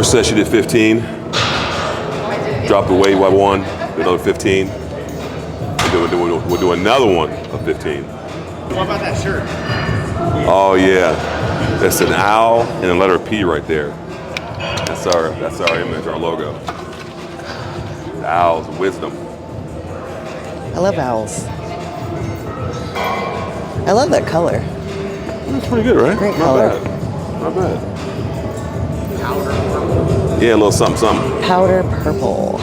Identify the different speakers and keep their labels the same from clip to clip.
Speaker 1: First set she did 15. Dropped the weight by 1, did another 15. We'll do another one of 15.
Speaker 2: What about that shirt?
Speaker 1: Oh yeah, that's an owl and a letter P right there. That's our image, our logo. The owl's wisdom.
Speaker 3: I love owls. I love that color.
Speaker 1: That's pretty good, right?
Speaker 3: Great color.
Speaker 1: Not bad. Yeah, a little something, something.
Speaker 3: Powder purple.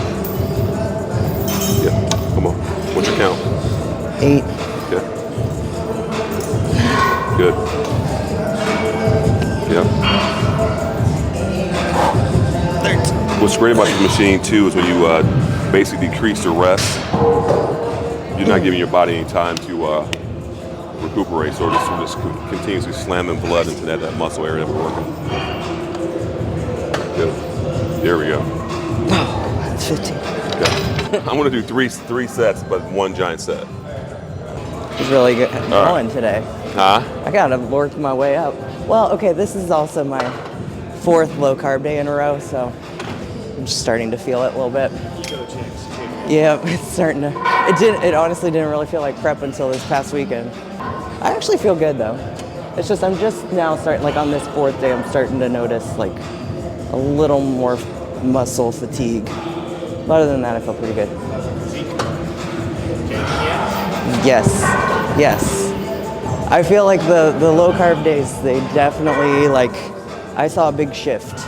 Speaker 1: Yeah, come on. What's your count?
Speaker 3: 8.
Speaker 1: Yeah. Good. Yeah. What's great about this machine too is when you basically decrease the rest, you're not giving your body any time to recuperate. So we're just continuously slamming blood into that muscle area that we're working. Good. There we go.
Speaker 3: Oh, that's 15.
Speaker 1: Yeah. I'm gonna do three sets, but one giant set.
Speaker 3: It's really good going today.
Speaker 1: Huh?
Speaker 3: I gotta work my way up. Well, okay, this is also my 4th low carb day in a row, so I'm just starting to feel it a little bit. Yeah, it's starting to. It honestly didn't really feel like prep until this past weekend. I actually feel good though. It's just I'm just now starting, like on this 4th day, I'm starting to notice like a little more muscle fatigue. But other than that, I feel pretty good. Yes. I feel like the low carb days, they definitely like, I saw a big shift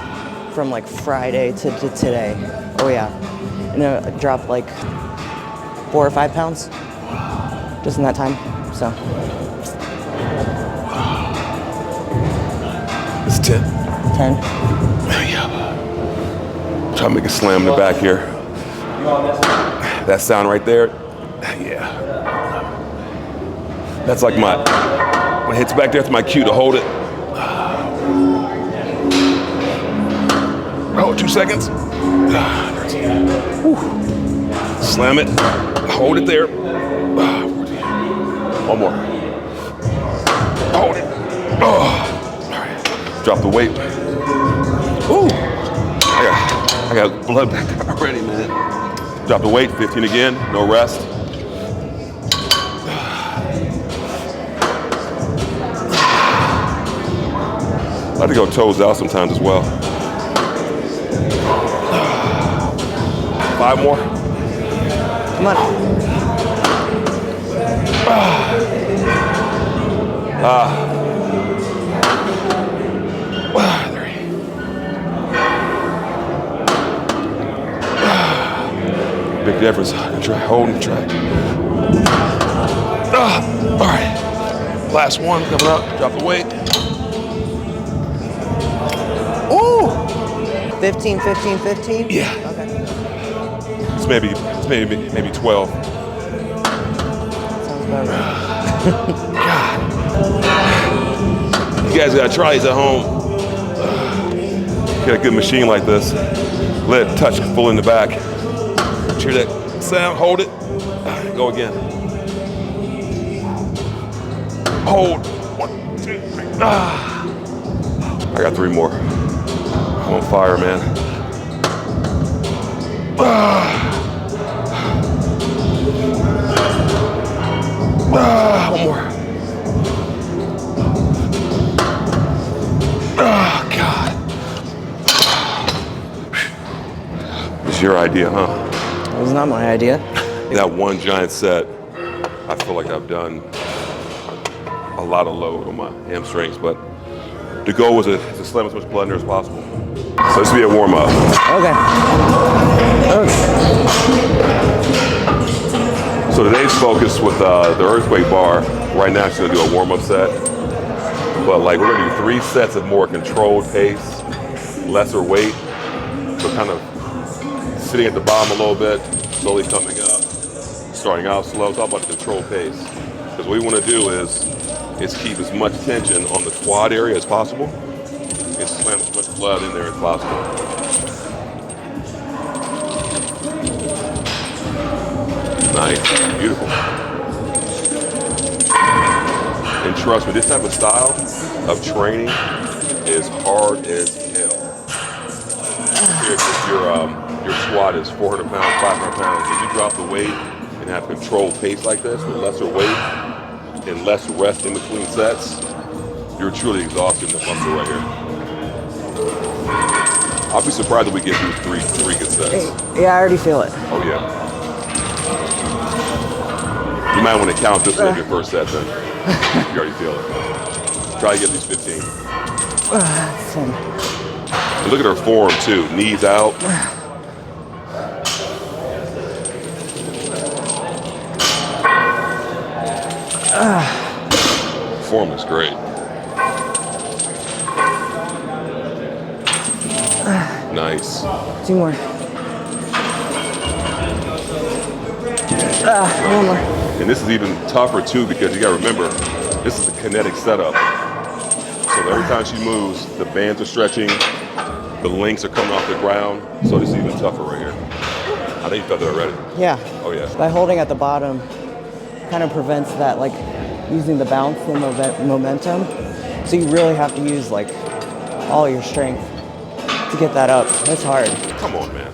Speaker 3: from like Friday to today. Oh yeah. And it dropped like 4 or 5 pounds just in that time, so.
Speaker 1: It's 10.
Speaker 3: 10.
Speaker 1: Yeah. Try to make a slam in the back here. That sound right there, yeah. That's like when it hits back there, that's my cue to hold it. Oh, 2 seconds. Slam it, hold it there. 1 more. Hold it. All right. Drop the weight. Ooh. I got blood back there already, man. Drop the weight, 15 again, no rest. I like to go toes out sometimes as well. 5 more.
Speaker 3: Come on.
Speaker 1: Big difference. Try holding, try. All right. Last one coming up. Drop the weight.
Speaker 3: Ooh! 15, 15, 15?
Speaker 1: Yeah.
Speaker 3: Okay.
Speaker 1: It's maybe 12.
Speaker 3: Sounds about right.
Speaker 1: God. You guys gotta try these at home. Get a good machine like this. Let it touch full in the back. Hear that sound, hold it. Go again. Hold. 1, 2, 3. I got 3 more. I'm on fire, man. 1 more. Oh, God. It's your idea, huh?
Speaker 3: It was not my idea.
Speaker 1: That one giant set, I feel like I've done a lot of load on my hamstrings, but the goal was to slam as much blood in there as possible. So this will be a warm-up.
Speaker 3: Okay.
Speaker 1: So today's focus with the earthquake bar, right now she's gonna do a warm-up set. But like we're gonna do 3 sets of more controlled pace, lesser weight. So kind of sitting at the bottom a little bit, slowly coming up, starting out slow. It's all about the controlled pace. Because what we wanna do is keep as much tension on the quad area as possible and slam as much blood in there as possible. Nice, beautiful. And trust me, this type of style of training is hard as hell. your squat is 400 pounds, 500 pounds, if you drop the weight and have controlled pace like this with lesser weight and less rest in between sets, you're truly exhausting the muscle right here. I'll be surprised if we get through three good sets.
Speaker 3: Hey, yeah, I already feel it.
Speaker 1: Oh yeah. You might want to count this one as your first set then. You already feel it. Try to get these 15. And look at her form too. Knees out. Form is great. Nice.
Speaker 3: 2 more. One more.
Speaker 1: And this is even tougher too because you gotta remember, this is a kinetic setup. So every time she moves, the bands are stretching, the links are coming off the ground. So this is even tougher right here. I think you felt that already.
Speaker 3: Yeah.
Speaker 1: Oh yeah.
Speaker 3: By holding at the bottom, kind of prevents that, like using the bounce and momentum. So you really have to use like all your strength to get that up. That's hard.
Speaker 1: Come on, man.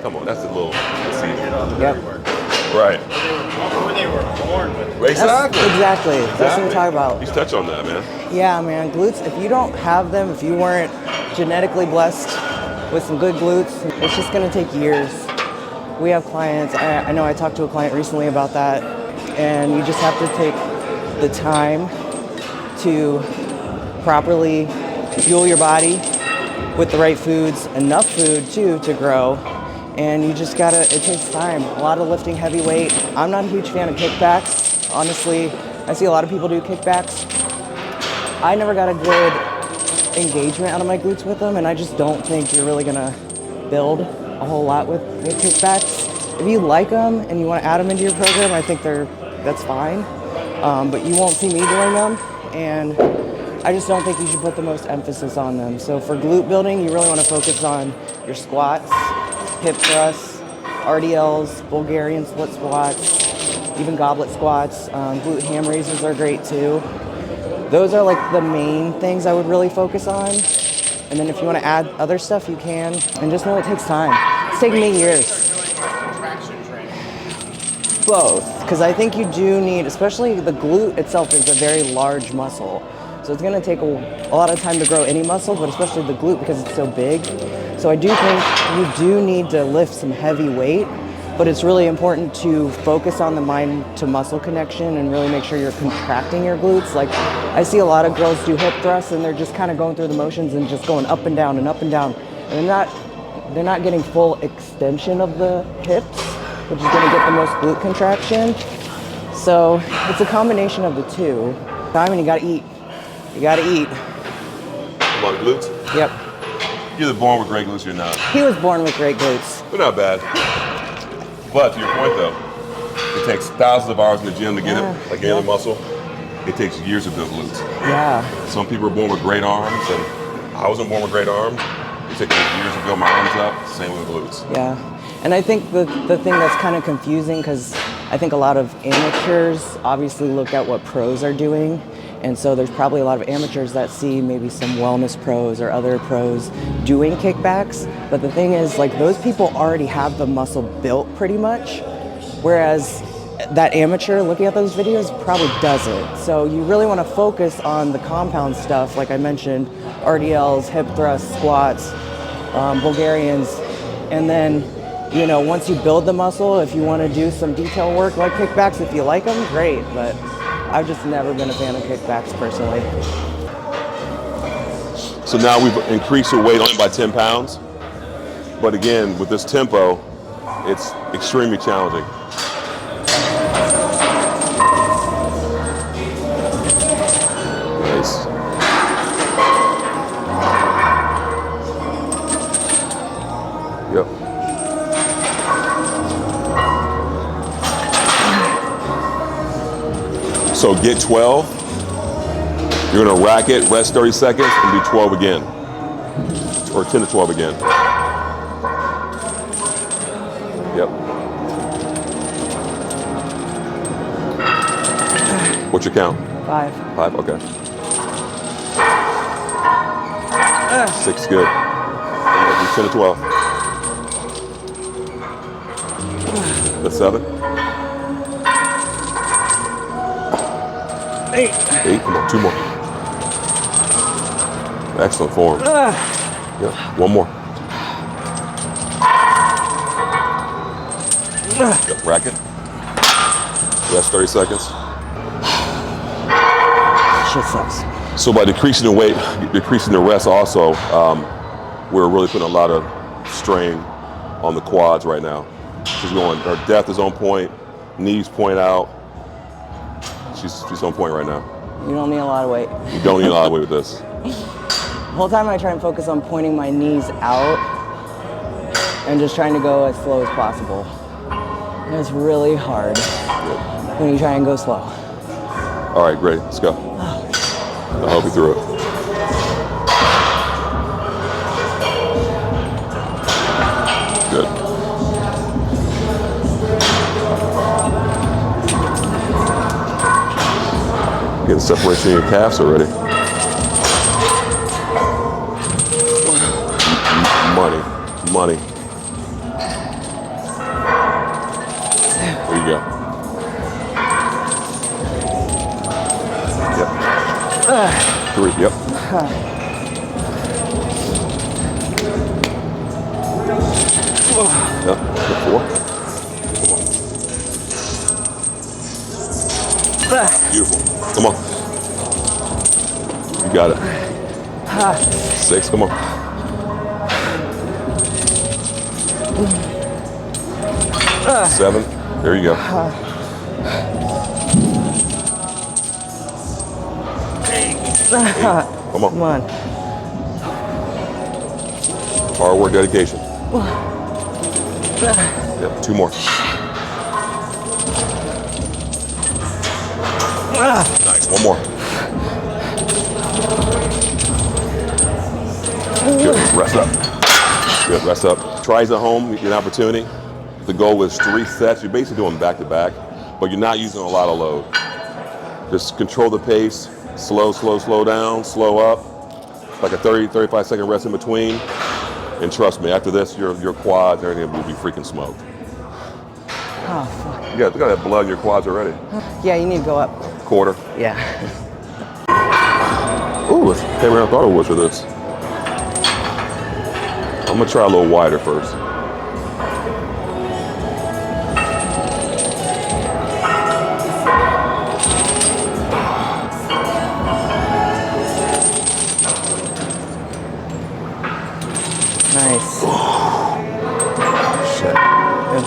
Speaker 1: Come on, that's a little easy.
Speaker 3: Yep.
Speaker 1: Right.
Speaker 2: Who they were born with.
Speaker 1: Exactly.
Speaker 3: Exactly. That's what I'm talking about.
Speaker 1: He's touched on that, man.
Speaker 3: Yeah, man. Glutes, if you don't have them, if you weren't genetically blessed with some good glutes, it's just going to take years. We have clients, I know I talked to a client recently about that, and you just have to take the time to properly fuel your body with the right foods, enough food too to grow. And you just gotta, it takes time. A lot of lifting heavy weight. I'm not a huge fan of kickbacks. Honestly, I see a lot of people do kickbacks. I never got a good engagement out of my glutes with them, and I just don't think you're really gonna build a whole lot with kickbacks. If you like them and you wanna add them into your program, I think that's fine. But you won't see me doing them, and I just don't think you should put the most emphasis on them. So for glute building, you really wanna focus on your squats, hip thrusts, RDLs, Bulgarian split squats, even goblet squats. Glute ham raises are great too. Those are like the main things I would really focus on. And then if you want to add other stuff, you can. And just know it takes time. It's taken me years.
Speaker 2: Traction training.
Speaker 3: Both, because I think you do need, especially the glute itself is a very large muscle. So it's gonna take a lot of time to grow any muscle, but especially the glute because it's so big. So I do think you do need to lift some heavy weight, but it's really important to focus on the mind to muscle connection and really make sure you're contracting your glutes. Like I see a lot of girls do hip thrusts and they're just kind of going through the motions and just going up and down and up and down. And they're not getting full extension of the hips, which is gonna get the most glute contraction. So it's a combination of the two. Time and you gotta eat. You gotta eat.
Speaker 1: Come on, glutes.
Speaker 3: Yep.
Speaker 1: You're either born with great glutes or you're not.
Speaker 3: He was born with great glutes.
Speaker 1: They're not bad. But to your point though, it takes thousands of hours in the gym to get it, like any other muscle. It takes years to build glutes.
Speaker 3: Yeah.
Speaker 1: Some people are born with great arms, and I wasn't born with great arms. It took me years to build my arms up, same with glutes.
Speaker 3: Yeah. And I think the thing that's kind of confusing, because I think a lot of amateurs obviously look at what pros are doing. And so there's probably a lot of amateurs that see maybe some wellness pros or other pros doing kickbacks. But the thing is, like, those people already have the muscle built pretty much. Whereas that amateur looking at those videos probably doesn't. So you really want to focus on the compound stuff, like I mentioned, RDLs, hip thrusts, squats, Bulgarians. And then, you know, once you build the muscle, if you want to do some detail work like kickbacks, if you like them, great. But I've just never been a fan of kickbacks personally.
Speaker 1: So now we've increased her weight only by 10 pounds. But again, with this tempo, it's extremely challenging. Nice. Yep. So get 12, you're gonna rack it, rest 30 seconds, and do 12 again. Or 10 to 12 again. Yep. What's your count?
Speaker 3: 5.
Speaker 1: 5, okay. 6, good. And then do 10 to 12. That's 7.
Speaker 3: 8.
Speaker 1: 8, come on, 2 more. Excellent form. Yep, 1 more. Yep, rack it. Rest 30 seconds.
Speaker 3: Shit sucks.
Speaker 1: So by decreasing the weight, decreasing the rest also, we're really putting a lot of strain on the quads right now. She's going, her depth is on point, knees point out. She's on point right now.
Speaker 3: You don't need a lot of weight.
Speaker 1: You don't need a lot of weight with this.
Speaker 3: The whole time I try and focus on pointing my knees out and just trying to go as slow as possible. And it's really hard when you try and go slow.
Speaker 1: All right, great, let's go. I'll help you through it. Good. Getting separation in your calves already. Money. There you go. Yep. 3, yep. Yep, 4. Beautiful. Come on. You got it. 6, come on. 7, there you go. 8, come on.
Speaker 3: Come on.
Speaker 1: Hard work, dedication. Yep, 2 more. Nice, 1 more. Good, rest up. Good, rest up. Try these at home, you get an opportunity. The goal is 3 sets. You're basically doing back to back, but you're not using a lot of load. Just control the pace, slow down, slow up. Like a 30-35 second rest in between. And trust me, after this, your quads and everything will be freaking smoked.
Speaker 3: Oh, fuck.
Speaker 1: Yeah, look at that blood in your quads already.
Speaker 3: Yeah, you need to go up.
Speaker 1: Quarter.
Speaker 3: Yeah.
Speaker 1: Ooh, it's came around, I thought it was for this. I'm gonna try a little wider first.
Speaker 3: Nice.
Speaker 1: Shit.
Speaker 3: Good.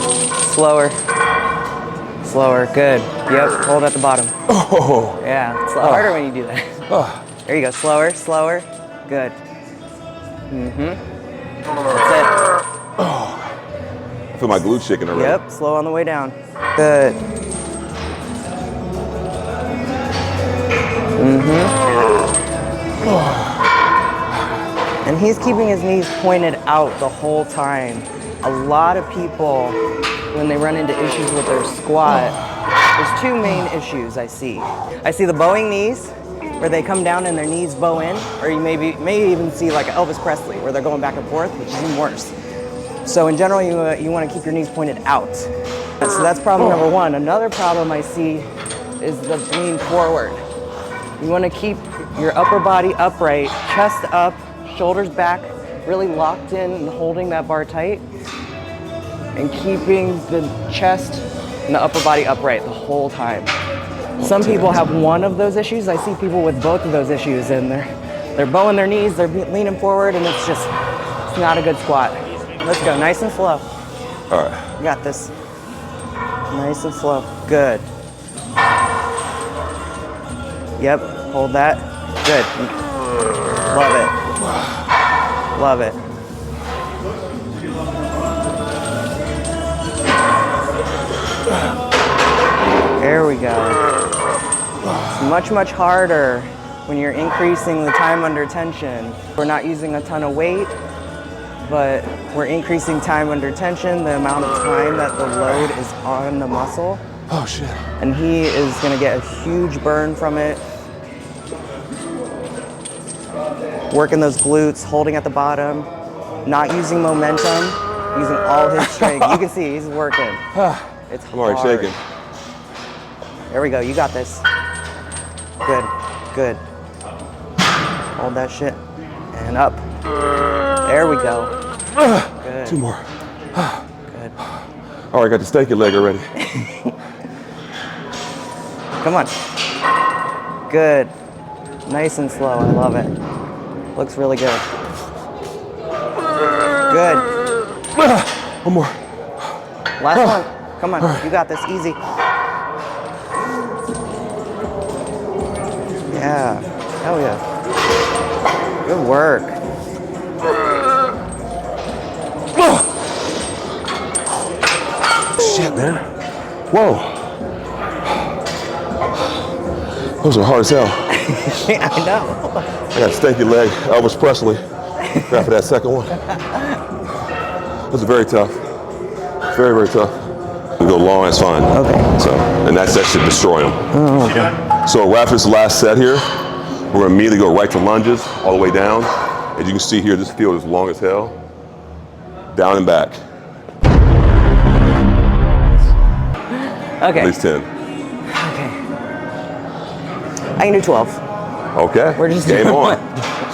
Speaker 3: Slower, good. Yep, hold at the bottom.
Speaker 1: Oh.
Speaker 3: Yeah, it's a lot harder when you do that. There you go, slower. Good. That's it.
Speaker 1: I feel my glute shaking already.
Speaker 3: Yep, slow on the way down. Good. And he's keeping his knees pointed out the whole time. A lot of people, when they run into issues with their squat, there's 2 main issues I see. I see the bowing knees, where they come down and their knees bow in, or you may even see like Elvis Presley, where they're going back and forth, which is even worse. So in general, you want to keep your knees pointed out. So that's problem number 1. Another problem I see is the lean forward. You want to keep your upper body upright, chest up, shoulders back, really locked in and holding that bar tight, and keeping the chest and the upper body upright the whole time. Some people have one of those issues. I see people with both of those issues, and they're bowing their knees, they're leaning forward, and it's not a good squat. Let's go, nice and slow.
Speaker 1: All right.
Speaker 3: You got this. Nice and slow, good. Yep, hold that, good. Love it. There we go. It's much harder when you're increasing the time under tension. We're not using a ton of weight, but we're increasing time under tension, the amount of time that the load is on the muscle.
Speaker 1: Oh shit.
Speaker 3: And he is gonna get a huge burn from it. Working those glutes, holding at the bottom. not using momentum, using all his strength. You can see he's working. It's hard.
Speaker 1: I'm already shaking.
Speaker 3: There we go. You got this. Good. Good. Hold that shit. And up. There we go. Good.
Speaker 1: 2 more.
Speaker 3: Good.
Speaker 1: All right, got the stanky leg already.
Speaker 3: Come on. Good. Nice and slow. I love it. Looks really good. Good.
Speaker 1: 1 more.
Speaker 3: Last one. Come on. You got this. Easy. Yeah. Hell yeah. Good work.
Speaker 1: Shit, man. Whoa. Those are hard as hell.
Speaker 3: I know.
Speaker 1: I got a stanky leg, Elvis Presley. After that second one. This is very tough. Very, very tough. We go long, that's fine.
Speaker 3: Okay.
Speaker 1: So, and that should destroy him.
Speaker 3: Oh, okay.
Speaker 1: So after this last set here, we're gonna immediately go right to lunges, all the way down. As you can see here, this field is long as hell. Down and back.
Speaker 3: Okay.
Speaker 1: At least 10.
Speaker 3: Okay. I can do 12.
Speaker 1: Okay.
Speaker 3: We're just
Speaker 1: game
Speaker 3: doing
Speaker 1: on.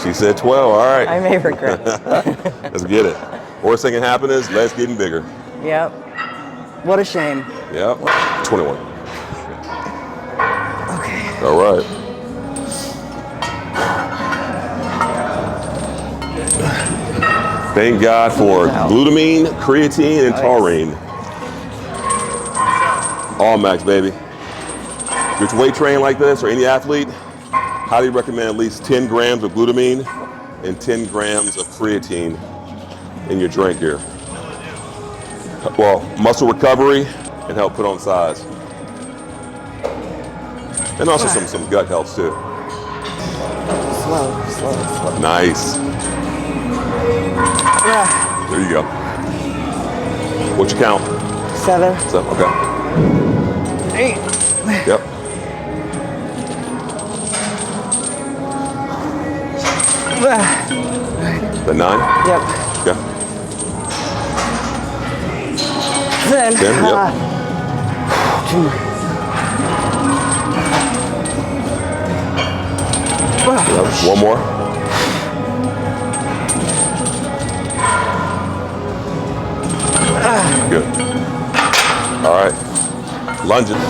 Speaker 1: She said 12. All right.
Speaker 3: I may regret.
Speaker 1: Let's get it. Worst thing can happen is legs getting bigger.
Speaker 3: Yep. What a shame.
Speaker 1: Yep. 21.
Speaker 3: Okay.
Speaker 1: All right. Thank God for glutamine, creatine, and taurine. All max, baby. If you're weight training like this, or any athlete, highly recommend at least 10 grams of glutamine and 10 grams of creatine in your drink here. Well, muscle recovery and help put on size. And also some gut health too.
Speaker 3: Slow.
Speaker 1: Nice.
Speaker 3: Yeah.
Speaker 1: There you go. What's your count?
Speaker 3: 7.
Speaker 1: So, okay.
Speaker 3: 8.
Speaker 1: Yep. The 9?
Speaker 3: Yep.
Speaker 1: Okay.
Speaker 3: 10.
Speaker 1: 10, yep.
Speaker 3: 2 more.
Speaker 1: Yep. 1 more. Good. All right. Lunges.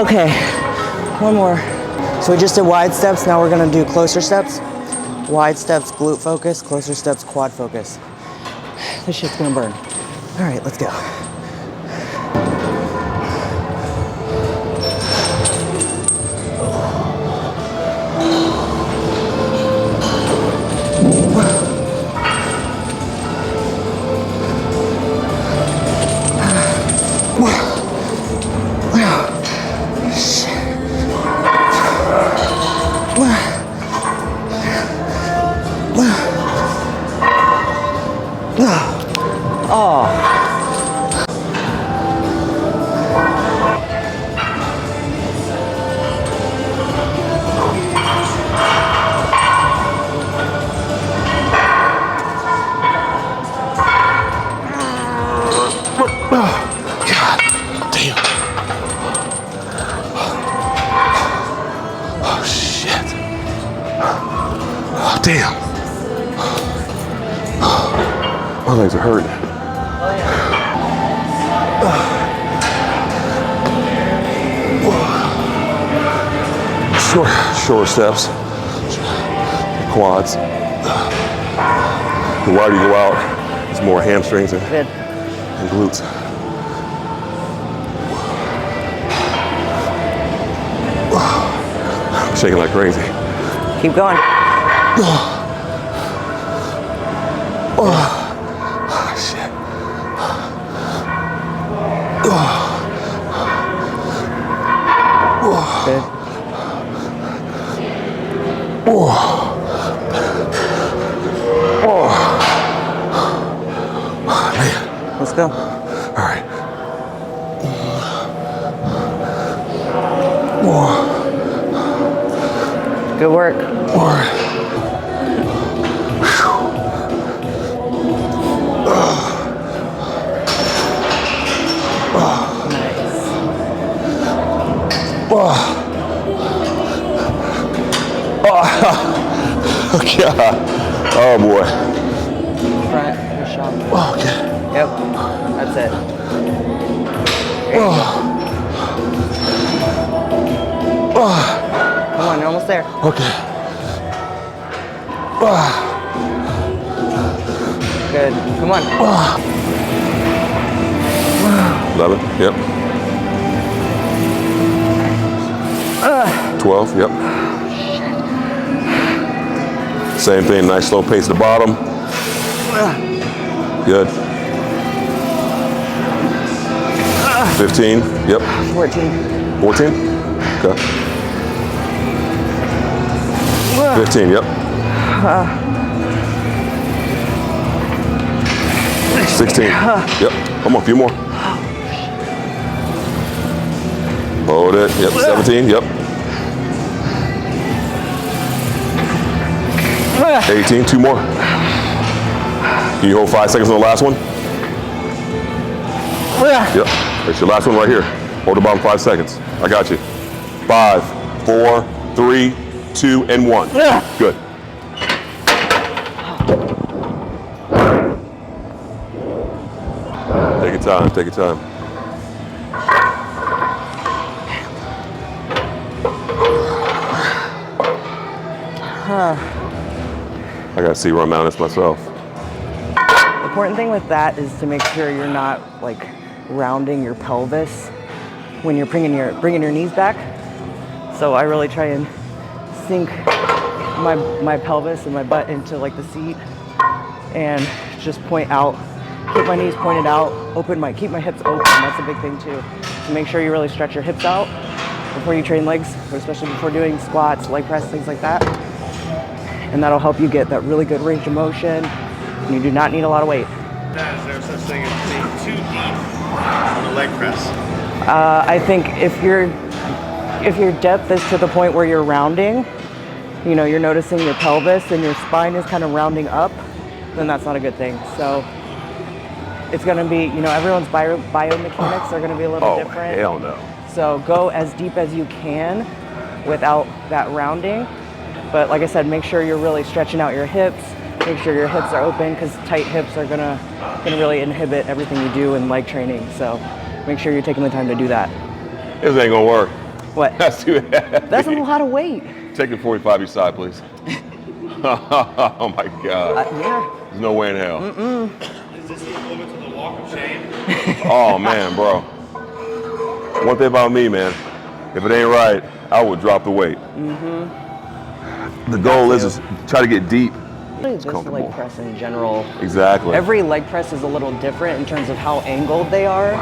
Speaker 3: Okay, 1 more. So we just did wide steps, now we're gonna do closer steps. Wide steps, glute focus, closer steps, quad focus. This shit's gonna burn. All right, let's go. Damn. My legs are hurting. Short steps, quads. The wider you go out, it's more hamstrings and
Speaker 1: and glutes. I'm shaking like crazy.
Speaker 3: Keep going.
Speaker 1: Oh, shit.
Speaker 3: Good. Let's go.
Speaker 1: All right.
Speaker 3: Good work.
Speaker 1: God. Oh boy.
Speaker 3: Front, good shot.
Speaker 1: Okay.
Speaker 3: Yep, that's it. There you go. Come on, you're almost there.
Speaker 1: Okay.
Speaker 3: Good, come on.
Speaker 1: 11, yep. 12, yep. Same thing, nice slow pace at the bottom. Good. 15, yep.
Speaker 3: 14.
Speaker 1: 14, okay. 15, yep. 16, yep. Come on, a few more. Hold it, yep. 17, yep. 18, 2 more. Can you hold 5 seconds on the last one? Yep, that's your last one right here. Hold the bottom 5 seconds. I got you. 5, 4, 3, 2, and 1. Good. Take your time, take your time. I gotta see where I'm mounting this myself.
Speaker 3: The important thing with that is to make sure you're not like rounding your pelvis when you're bringing your knees back. So I really try and sink my pelvis and my butt into like the seat and just point out, keep my knees pointed out, keep my hips open. That's a big thing too. So make sure you really stretch your hips out before you train legs, especially before doing squats, leg press, things like that. And that'll help you get that really good range of motion. And you do not need a lot of weight.
Speaker 2: Is there such thing as being too deep on the leg press?
Speaker 3: I think if your depth is to the point where you're rounding, you know, you're noticing your pelvis and your spine is kind of rounding up, then that's not a good thing. So it's going to be, you know, everyone's biomechanics are going to be a little different.
Speaker 1: Oh, hell no.
Speaker 3: So go as deep as you can without that rounding. But like I said, make sure you're really stretching out your hips. Make sure your hips are open because tight hips are gonna really inhibit everything you do in leg training. So make sure you're taking the time to do that.
Speaker 1: This ain't gonna work.
Speaker 3: What?
Speaker 1: That's too heavy.
Speaker 3: That's a lot of weight.
Speaker 1: Take the 45 each side, please. Oh my God.
Speaker 3: Yeah.
Speaker 1: There's no way in hell.
Speaker 2: Is this the equivalent to the walk of shame?
Speaker 1: Oh man, bro. One thing about me, man, if it ain't right, I would drop the weight. The goal is to try to get deep.
Speaker 3: Just leg press in general.
Speaker 1: Exactly.
Speaker 3: Every leg press is a little different in terms of how angled they are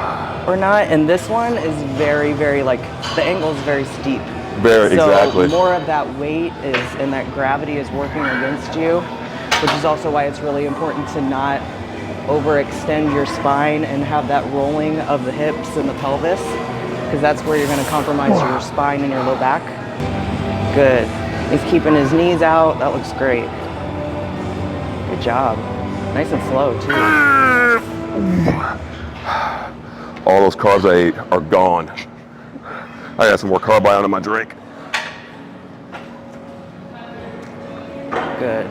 Speaker 3: or not. And this one is very, very like, the angle is very steep.
Speaker 1: Very,
Speaker 3: so
Speaker 1: exactly.
Speaker 3: More of that weight is, and that gravity is working against you, which is also why it's really important to not overextend your spine and have that rolling of the hips and the pelvis, because that's where you're going to compromise your spine and your low back. Good. He's keeping his knees out. That looks great. Good job. Nice and slow, too.
Speaker 1: All those carbs I ate are gone. I got some more carb ion in my drink.
Speaker 3: Good.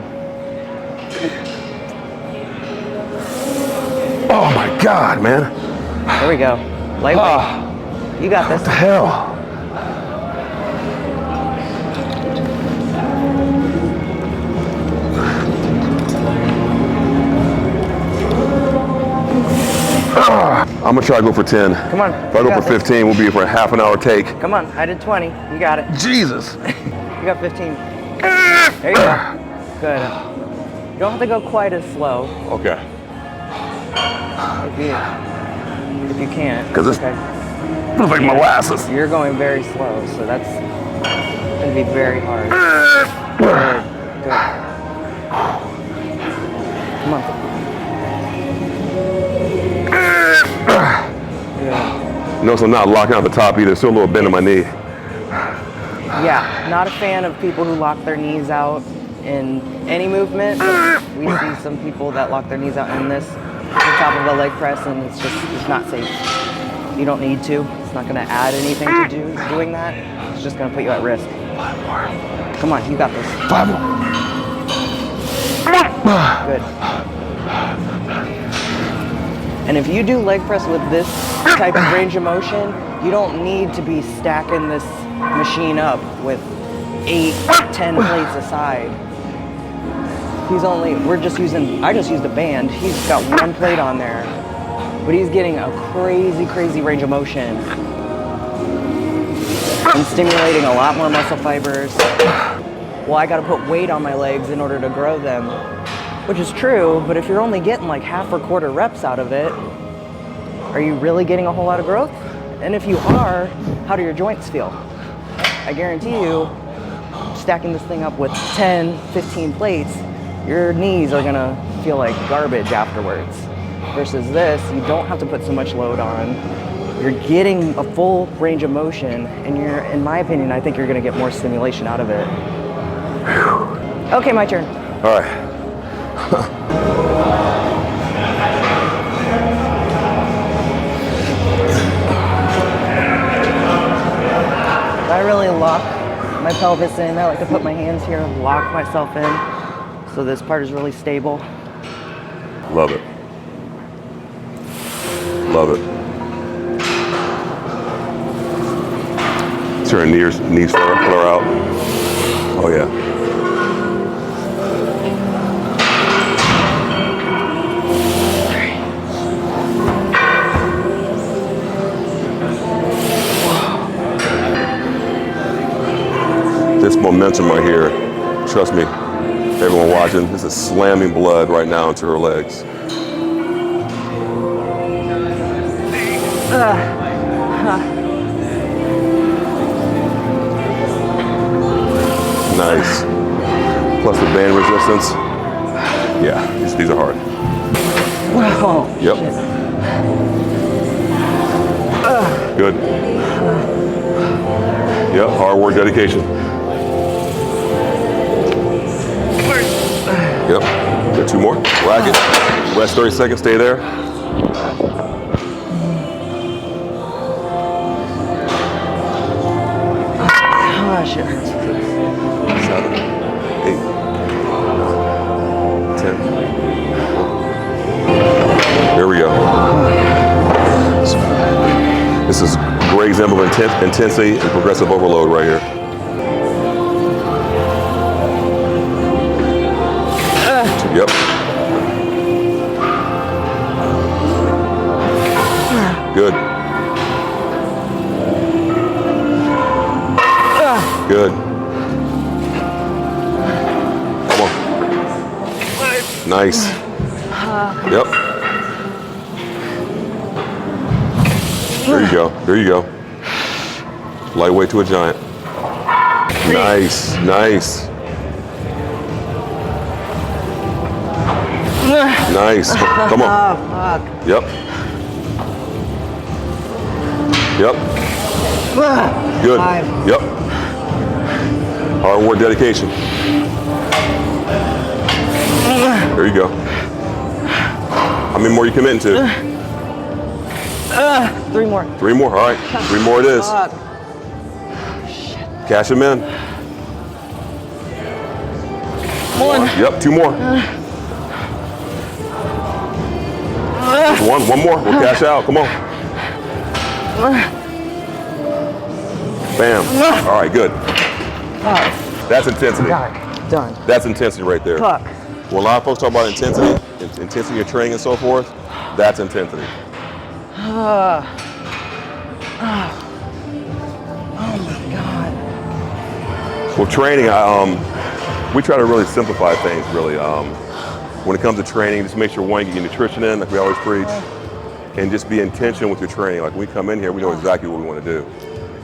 Speaker 1: Oh my God, man.
Speaker 3: There we go. Lightweight. You got this.
Speaker 1: What the hell? I'm gonna try to go for 10.
Speaker 3: Come on.
Speaker 1: If I go for 15, we'll be for a half an hour take.
Speaker 3: Come on, I did 20. You got it.
Speaker 1: Jesus.
Speaker 3: You got 15. There you go. Good. You don't have to go quite as slow
Speaker 1: Okay.
Speaker 3: if you can't.
Speaker 1: Because this
Speaker 3: okay.
Speaker 1: feels like molasses.
Speaker 3: You're going very slow, so that's gonna be very hard. Good. Come on. Good.
Speaker 1: Notice I'm not locking out the top either. Still a little bend in my knee.
Speaker 3: Yeah, not a fan of people who lock their knees out in any movement. But we see some people that lock their knees out in this, the top of a leg press, and it's not safe. You don't need to. It's not going to add anything to doing that. It's just going to put you at risk.
Speaker 1: 5 more.
Speaker 3: Come on, you got this.
Speaker 1: 5 more.
Speaker 3: Good. And if you do leg press with this type of range of motion, you don't need to be stacking this machine up with 8, 10 plates aside. I just used a band. He's got 1 plate on there, but he's getting a crazy range of motion and stimulating a lot more muscle fibers. Well, I gotta put weight on my legs in order to grow them, which is true, but if you're only getting like half or quarter reps out of it, are you really getting a whole lot of growth? And if you are, how do your joints feel? I guarantee you, stacking this thing up with 10, 15 plates, your knees are gonna feel like garbage afterwards. Versus this, you don't have to put so much load on. You're getting a full range of motion, and in my opinion, I think you're gonna get more stimulation out of it. Okay, my turn.
Speaker 1: All right.
Speaker 3: I really lock my pelvis in. I like to put my hands here and lock myself in. So this part is really stable.
Speaker 1: Love it. Love it. Turn knees flare out. Oh yeah. This momentum right here, trust me, everyone watching, this is slamming blood right now into her legs. Nice. Plus the band resistance. Yeah, these are hard.
Speaker 3: Wow.
Speaker 1: Yep. Good. Yep, hard work, dedication. Yep. Got 2 more. Rack it. Rest 30 seconds. Stay there.
Speaker 3: Gosh, it hurts.
Speaker 1: 7, 8, 10. There we go. This is a great example of intensity and progressive overload right here. Yep. Good. Good. Come on. Nice. Yep. There you go. There you go. Lightweight to a giant. Nice. Nice. Nice. Come on.
Speaker 3: Oh, fuck.
Speaker 1: Yep. Yep. Good.
Speaker 3: 5.
Speaker 1: Yep. Hard work, dedication. There you go. How many more are you committing to?
Speaker 3: 3 more.
Speaker 1: 3 more. All right. 3 more it is.
Speaker 3: Fuck.
Speaker 1: Cash them in.
Speaker 3: 1.
Speaker 1: Yep. 2 more. 1 more. We'll cash out. Come on. Bam. All right. Good.
Speaker 3: Fuck.
Speaker 1: That's intensity.
Speaker 3: Got it. Done.
Speaker 1: That's intensity right there.
Speaker 3: Fuck.
Speaker 1: When a lot of folks talk about intensity of training and so forth, that's intensity.
Speaker 3: Oh my God.
Speaker 1: Well, training, we try to really simplify things, really. When it comes to training, just make sure, one, you get your nutrition in, like we always preach, and just be intentional with your training. Like when we come in here, we know exactly what we want to do,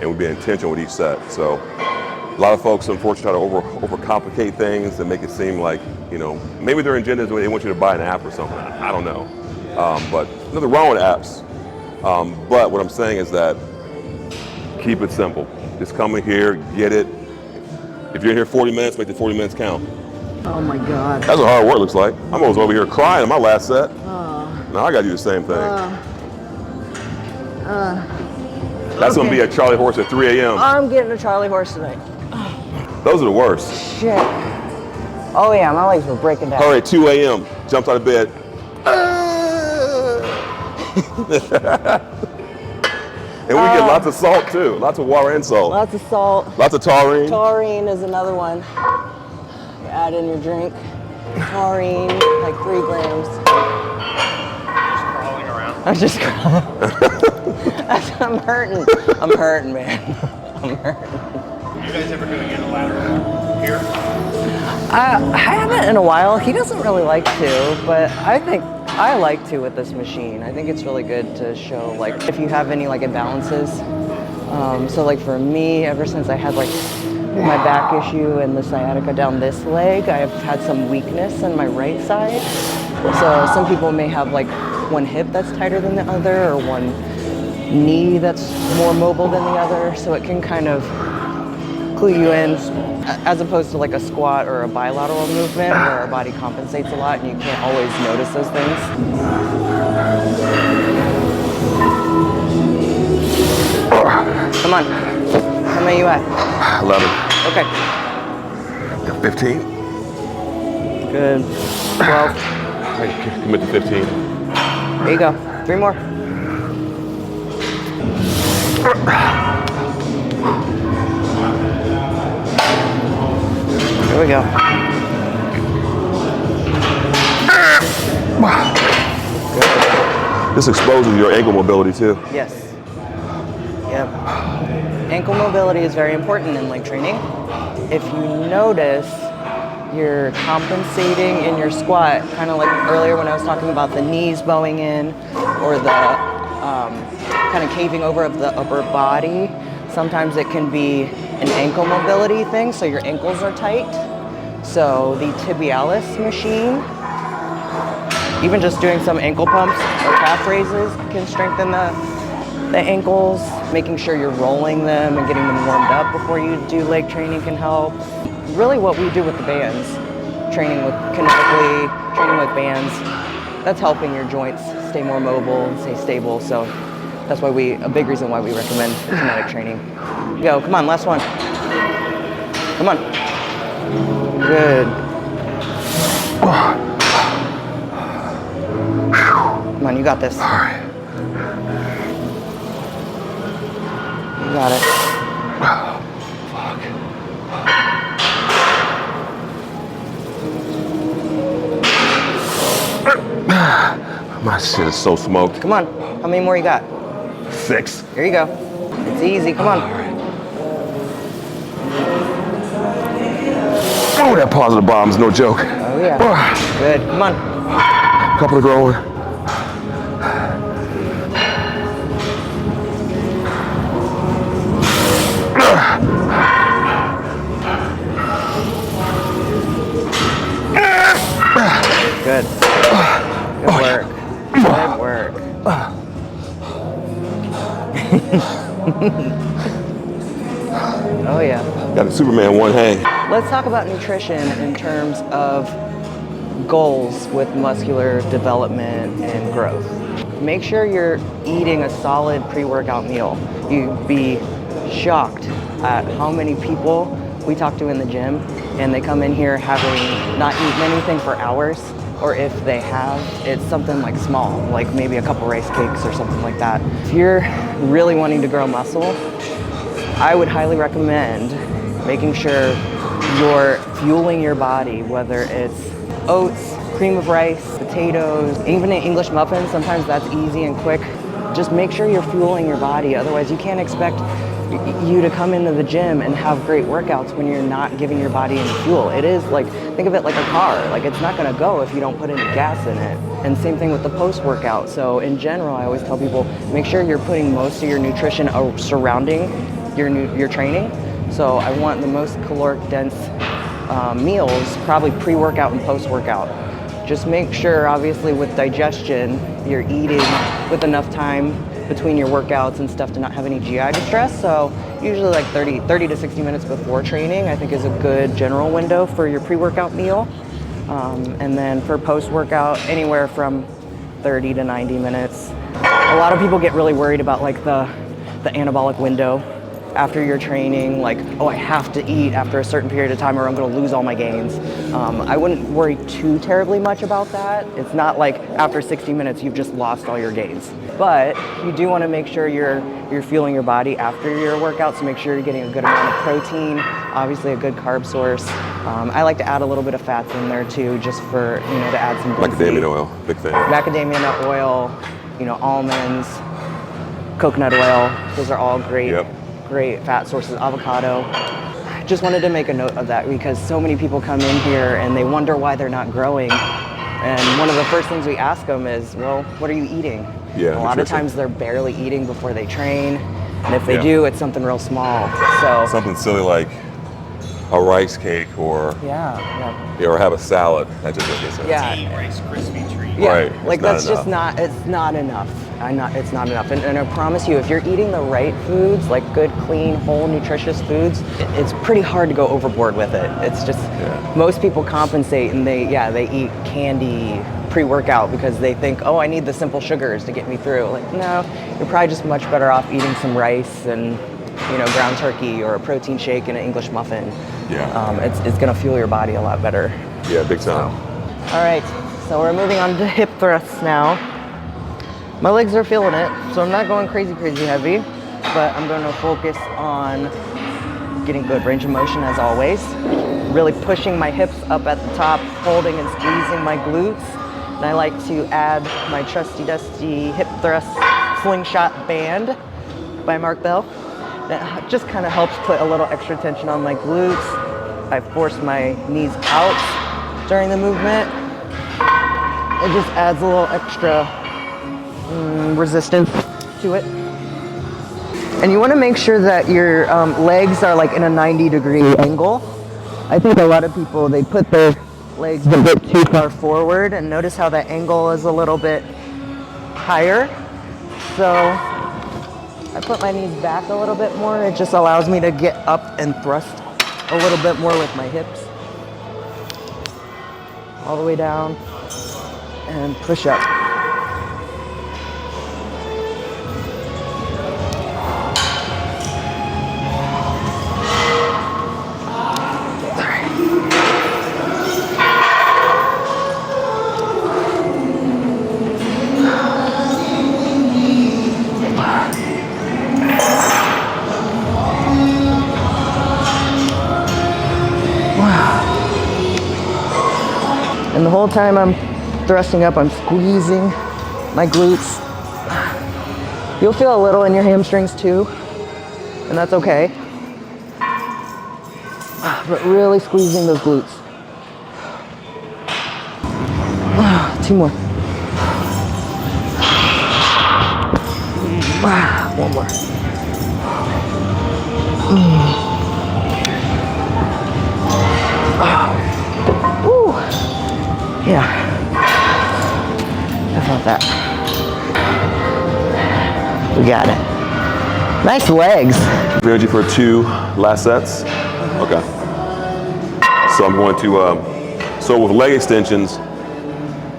Speaker 1: and we be intentional with each set. So a lot of folks, unfortunately, try to overcomplicate things and make it seem like, you know, maybe their agenda is they want you to buy an app or something. I don't know. But nothing wrong with apps. But what I'm saying is that keep it simple. Just come in here, get it. If you're in here 40 minutes, make the 40 minutes count.
Speaker 3: Oh my God.
Speaker 1: That's what hard work looks like. I'm always over here crying in my last set. Now I gotta do the same thing. That's gonna be a Charlie horse at 3 a.m.
Speaker 3: I'm getting a Charlie horse tonight.
Speaker 1: Those are the worst.
Speaker 3: Shit. Oh yeah, my legs were breaking down.
Speaker 1: All right, 2 a.m. Jumped out of bed. And we get lots of salt too. Lots of water and salt.
Speaker 3: Lots of salt.
Speaker 1: Lots of taurine.
Speaker 3: Taurine is another one. You add in your drink. Taurine, like 3 grams.
Speaker 2: Just crawling around.
Speaker 3: I'm just crying. I'm hurting. I'm hurting, man. I'm hurting.
Speaker 2: You guys ever doing unilateral here?
Speaker 3: I haven't in a while. He doesn't really like to, but I think I like to with this machine. I think it's really good to show like if you have any like imbalances. So like for me, ever since I had like my back issue and the sciatica down this leg, I've had some weakness in my right side. So some people may have like one hip that's tighter than the other or one knee that's more mobile than the other. So it can kind of clue you in as opposed to like a squat or a bilateral movement where our body compensates a lot and you can't always notice those things. Come on. How many are you at?
Speaker 1: 11.
Speaker 3: Okay.
Speaker 1: Got 15.
Speaker 3: Good. 12.
Speaker 1: I commit to 15.
Speaker 3: There you go. 3 more. Here we go.
Speaker 1: This exposes your ankle mobility too.
Speaker 3: Yes. Yep. Ankle mobility is very important in leg training. If you notice you're compensating in your squat, kind of like earlier when I was talking about the knees bowing in or the kind of caving over of the upper body, sometimes it can be an ankle mobility thing, so your ankles are tight. So the tibialis machine, even just doing some ankle pumps or calf raises can strengthen the ankles. Making sure you're rolling them and getting them warmed up before you do leg training can help. Really what we do with the bands, training with kinetically, training with bands, that's helping your joints stay more mobile and stay stable. So that's why a big reason why we recommend kinetic training. Go, come on, last one. Come on. Good. Come on, you got this.
Speaker 1: All right.
Speaker 3: You got it.
Speaker 1: My shit is so smoked.
Speaker 3: Come on. How many more you got?
Speaker 1: 6.
Speaker 3: Here you go. It's easy. Come on.
Speaker 1: Oh, that positive bomb is no joke.
Speaker 3: Oh, yeah. Good. Come on.
Speaker 1: Couple to go.
Speaker 3: Good. Good work. Good work. Oh, yeah.
Speaker 1: Got a Superman one hang.
Speaker 3: Let's talk about nutrition in terms of goals with muscular development and growth. Make sure you're eating a solid pre-workout meal. You'd be shocked at how many people we talk to in the gym and they come in here having not eaten anything for hours, or if they have, it's something like small, like maybe a couple rice cakes or something like that. If you're really wanting to grow muscle, I would highly recommend making sure you're fueling your body, whether it's oats, cream of rice, potatoes, even an English muffin. Sometimes that's easy and quick. just make sure you're fueling your body. Otherwise, you can't expect you to come into the gym and have great workouts when you're not giving your body any fuel. It is like, think of it like a car. Like, it's not gonna go if you don't put any gas in it. And same thing with the post-workout. So in general, I always tell people, make sure you're putting most of your nutrition surrounding your training. So I want the most caloric dense meals, probably pre-workout and post-workout. Just make sure, obviously, with digestion, you're eating with enough time between your workouts and stuff to not have any GI distress. So usually like 30 to 60 minutes before training, I think is a good general window for your pre-workout meal. And then for post-workout, anywhere from 30 to 90 minutes. A lot of people get really worried about like the anabolic window after your training, like, oh, I have to eat after a certain period of time or I'm gonna lose all my gains. I wouldn't worry too terribly much about that. It's not like after 60 minutes you've just lost all your gains. But you do wanna make sure you're fueling your body after your workout, so make sure you're getting a good amount of protein, obviously a good carb source. I like to add a little bit of fats in there too, just for, to add some density.
Speaker 1: Macadamia oil, big thing.
Speaker 3: Macadamia nut oil, almonds, coconut oil, those are all great fat sources, avocado. Just wanted to make a note of that because so many people come in here and they wonder why they're not growing. And one of the first things we ask them is, well, what are you eating?
Speaker 1: Yeah,
Speaker 3: a lot of times they're barely eating before they train. And if they do, it's something real small. So
Speaker 1: something silly like a rice cake or or have a salad. That just doesn't make sense.
Speaker 2: Tea, Rice Krispie treat.
Speaker 3: Yeah,
Speaker 1: Right.
Speaker 3: like that's just not, it's not enough. It's not enough. And I promise you, if you're eating the right foods, like good, clean, whole, nutritious foods, it's pretty hard to go overboard with it. It's just, most people compensate and they eat candy pre-workout because they think, oh, I need the simple sugars to get me through. Like, no, you're probably just much better off eating some rice and, ground turkey or a protein shake and an English muffin.
Speaker 1: Yeah.
Speaker 3: It's gonna fuel your body a lot better.
Speaker 1: Yeah, big time.
Speaker 3: All right, so we're moving on to hip thrusts now. My legs are feeling it, so I'm not going crazy heavy, but I'm going to focus on getting good range of motion as always. Really pushing my hips up at the top, holding and squeezing my glutes. And I like to add my trusty dusty hip thrust slingshot band by Mark Bell. That just kind of helps put a little extra tension on my glutes. I force my knees out during the movement. It just adds a little extra resistance to it. And you want to make sure that your legs are like in a 90-degree angle. I think a lot of people, they put their legs a bit too far forward, and notice how that angle is a little bit higher. So I put my knees back a little bit more. It just allows me to get up and thrust a little bit more with my hips. All the way down and push up. And the whole time I'm thrusting up, I'm squeezing my glutes. You'll feel a little in your hamstrings too, and that's okay. But really squeezing those glutes. 2 more. 1 more. Yeah, I felt that. We got it. Nice legs.
Speaker 1: Energy for 2 last sets. Okay. So I'm going to, so with leg extensions,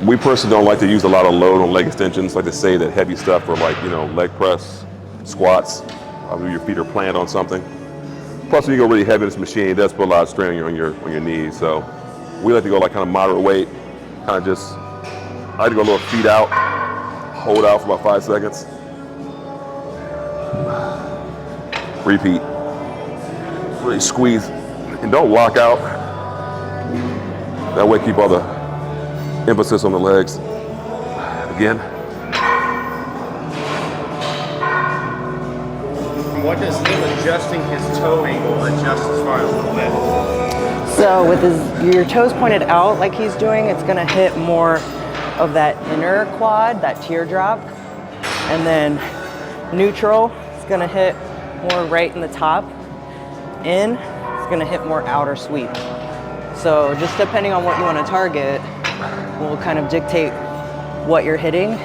Speaker 1: we personally don't like to use a lot of load on leg extensions. Like to say that heavy stuff for like, leg press, squats, your feet are planted on something. Plus when you go really heavy in this machine, it does put a lot of strain on your knees. So we like to go like kind of moderate weight. Kind of just, I like to go a little feet out, hold out for about 5 seconds. Repeat. Really squeeze and don't lock out. That way keep all the emphasis on the legs. Again.
Speaker 2: What does him adjusting his toe angle adjust as far as the lift?
Speaker 3: So with your toes pointed out like he's doing, it's gonna hit more of that inner quad, that teardrop. And then neutral, it's gonna hit more right in the top. In, it's gonna hit more outer sweep. So just depending on what you wanna target, will kind of dictate what you're hitting.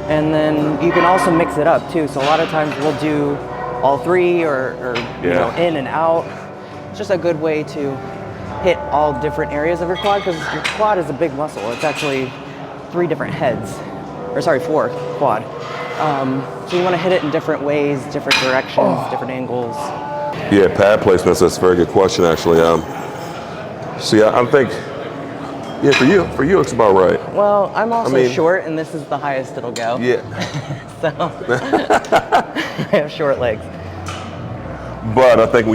Speaker 3: And then you can also mix it up too. So a lot of times we'll do all three or you know, in and out. It's just a good way to hit all different areas of your quad, because your quad is a big muscle. It's actually 3 different heads, or sorry, 4 quad. So you want to hit it in different ways, different directions, different angles.
Speaker 1: Yeah, pad placements, that's a very good question actually. See, I think, yeah, for you it's about right.
Speaker 3: Well, I'm also short, and this is the highest it'll go.
Speaker 1: Yeah.
Speaker 3: So I have short legs.
Speaker 1: But I think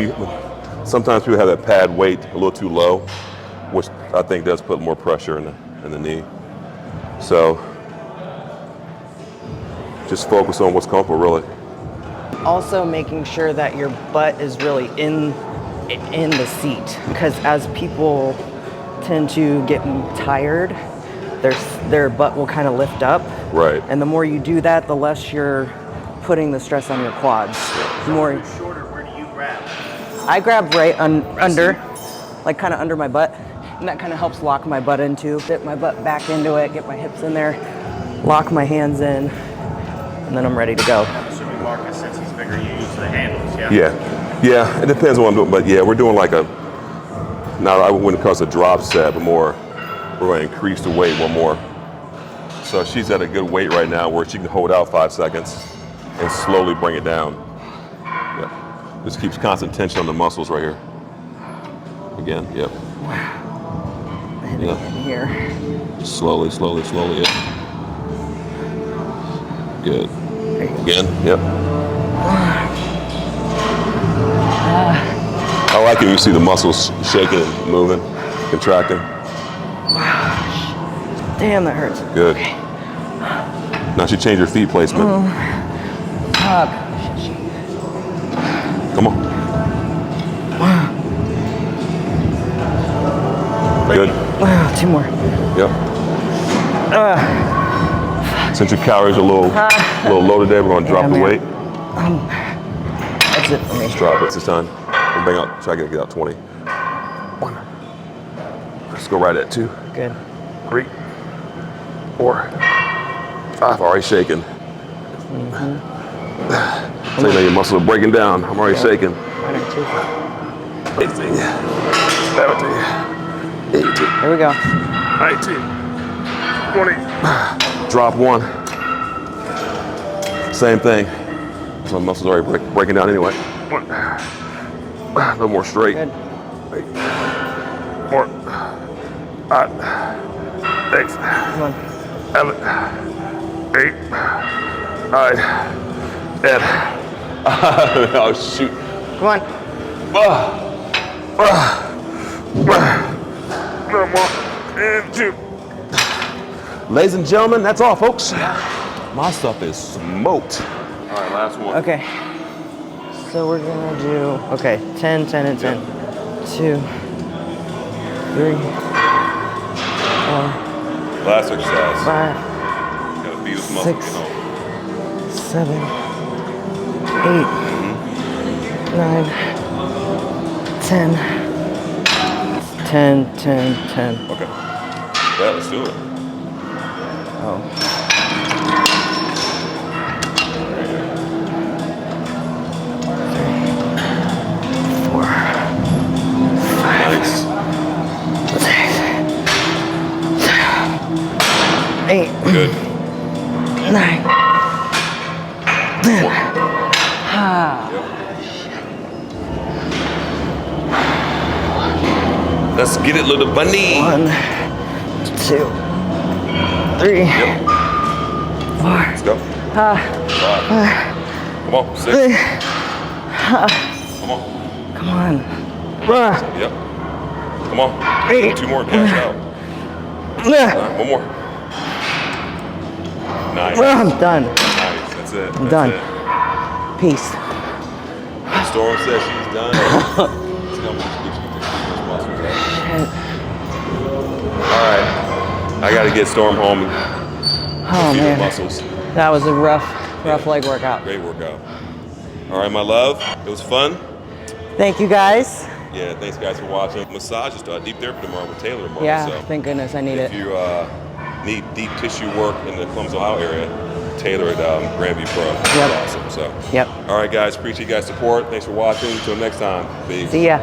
Speaker 1: sometimes people have that pad weight a little too low, which I think does put more pressure in the knee. So just focus on what's comfortable, really.
Speaker 3: Also making sure that your butt is really in the seat, because as people tend to get tired, their butt will kind of lift up.
Speaker 1: Right.
Speaker 3: And the more you do that, the less you're putting the stress on your quads. The more
Speaker 2: Shorter, where do you grab?
Speaker 3: I grab right under, like kind of under my butt, and that kind of helps lock my butt into. Dip my butt back into it, get my hips in there, lock my hands in, and then I'm ready to go.
Speaker 2: I'm assuming Marcus, since he's bigger, you use the handles, yeah?
Speaker 1: Yeah, it depends on what I'm doing, but yeah, we're doing like now I wouldn't call it a drop set, but more, we're going to increase the weight one more. So she's at a good weight right now where she can hold out 5 seconds and slowly bring it down. Yeah. Just keeps constant tension on the muscles right here. Again, yep.
Speaker 3: Hitting in here.
Speaker 1: Slowly, yeah. Good. Again, yep. I like it when you see the muscles shaking and moving, contracting.
Speaker 3: Damn, that hurts.
Speaker 1: Good. Now she changed her feet placement.
Speaker 3: Fuck.
Speaker 1: Come on. Good.
Speaker 3: Wow, 2 more.
Speaker 1: Yep. Since your calories are a little low today, we're going to drop the weight.
Speaker 3: That's it for me.
Speaker 1: Let's drop it this time. We'll bang out, try to get out 20. 1. Let's go right at 2.
Speaker 3: Good.
Speaker 1: 3, 4, 5. Already shaking. So you know your muscles are breaking down. I'm already shaking.
Speaker 3: 1 or 2.
Speaker 1: 18, 17, 18.
Speaker 3: Here we go.
Speaker 1: 19, 20. Drop 1. Same thing. So my muscles are already breaking down anyway. 1. A little more straight.
Speaker 3: Good.
Speaker 1: 8, 4, 5, 6,
Speaker 3: Come on.
Speaker 1: 7, 8, 9, 10. Oh shoot.
Speaker 3: Come on.
Speaker 1: 1 more. 2. Ladies and gentlemen, that's all, folks. My stuff is smoked. All right, last one.
Speaker 3: Okay. So we're gonna do 10, 10, and 10. 2, 3, 4.
Speaker 1: Last exercise.
Speaker 3: 5,
Speaker 1: Gotta beat this muscle,
Speaker 3: 6,
Speaker 1: you know.
Speaker 3: 7, 8, 9, 10. 10, 10, 10.
Speaker 1: Okay. Yeah, let's do it.
Speaker 3: Oh. 4, 5,
Speaker 1: Nice.
Speaker 3: 6, 8,
Speaker 1: Good.
Speaker 3: 9, 10. Ah.
Speaker 1: Let's get it, little bunny.
Speaker 3: 1, 2, 3, 4.
Speaker 1: Let's go. 5. Come on. 6. Come on.
Speaker 3: Come on.
Speaker 1: Yep. Come on.
Speaker 3: 8.
Speaker 1: 2 more. Cash out. 1 more. 9.
Speaker 3: I'm done.
Speaker 1: Nice. That's it.
Speaker 3: I'm
Speaker 1: That's
Speaker 3: done.
Speaker 1: it.
Speaker 3: Peace.
Speaker 1: Storm says she's done. Let's go. Muscles, right? All right, I got to get Storm home and
Speaker 3: Oh
Speaker 1: feed her
Speaker 3: man,
Speaker 1: muscles.
Speaker 3: that was a rough leg workout.
Speaker 1: Great workout. All right, my love, it was fun.
Speaker 3: Thank you guys.
Speaker 1: Yeah, thanks guys for watching. Massages, deep therapy tomorrow with Taylor tomorrow.
Speaker 3: Yeah,
Speaker 1: so
Speaker 3: thank goodness I need
Speaker 1: if
Speaker 3: it.
Speaker 1: you need deep tissue work in the Columbus, Ohio area, Taylor at Grandview Pro.
Speaker 3: Yep.
Speaker 1: Awesome. So.
Speaker 3: Yep.
Speaker 1: All right, guys. Appreciate you guys' support. Thanks for watching. Until next time. Peace.
Speaker 3: See ya.